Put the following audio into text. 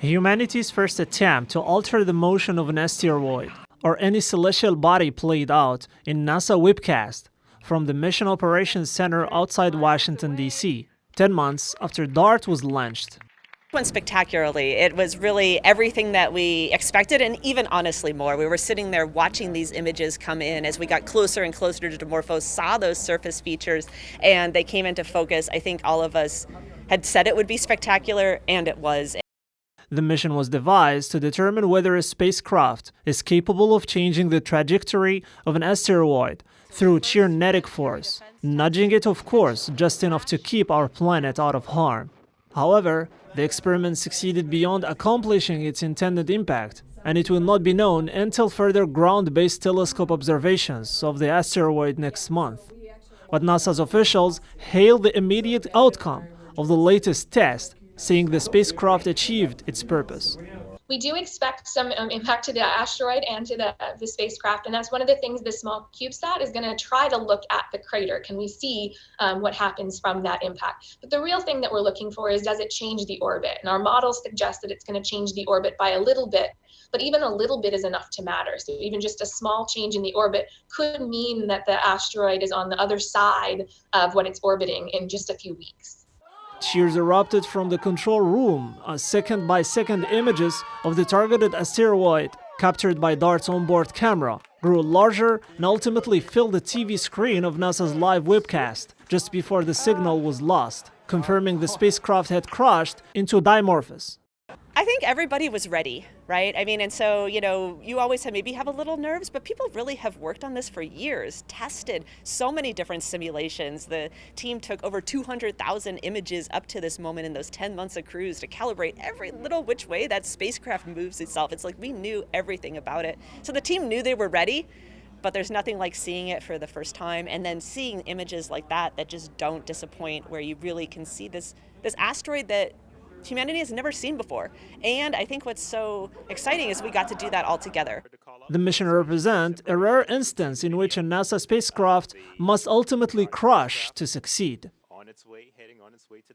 Humanity's first attempt to alter the motion of an asteroid or any celestial body played out in NASA webcast from the Mission Operations Center outside Washington, D.C., 10 months after DART was launched. Went spectacularly. It was really everything that we expected, and even honestly more. We were sitting there watching these images come in as we got closer and closer to Dimorphos, saw those surface features, and they came into focus. I think all of us had said it would be spectacular, and it was. The mission was devised to determine whether a spacecraft is capable of changing the trajectory of an asteroid through sheer kinetic force, nudging it, of course, just enough to keep our planet out of harm. However, the experiment succeeded beyond accomplishing its intended impact, and it will not be known until further ground-based telescope observations of the asteroid next month. But NASA's officials hailed the immediate outcome of the latest test, saying the spacecraft achieved its purpose. We do expect some impact to the asteroid and to the spacecraft, and that's one of the things the small CubeSat is going to try to look at the crater. Can we see what happens from that impact? But the real thing that we're looking for is, does it change the orbit? And our models suggest that it's going to change the orbit by a little bit, but even a little bit is enough to matter. So even just a small change in the orbit could mean that the asteroid is on the other side of what it's orbiting in just a few weeks. Cheers erupted from the control room as second-by-second images of the targeted asteroid, captured by DART's onboard camera, grew larger and ultimately filled the TV screen of NASA's live webcast just before the signal was lost, confirming the spacecraft had crashed into Dimorphos. I think everybody was ready, right? I mean, and so, you always maybe have a little nerves, but people really have worked on this for years, tested so many different simulations. The team took over 200,000 images up to this moment in those 10 months of cruise to calibrate every little which way that spacecraft moves itself. It's like we knew everything about it. So the team knew they were ready, but there's nothing like seeing it for the first time and then seeing images like that just don't disappoint, where you really can see this asteroid that humanity has never seen before. And I think what's so exciting is we got to do that all together. The mission represents a rare instance in which a NASA spacecraft must ultimately crash to succeed.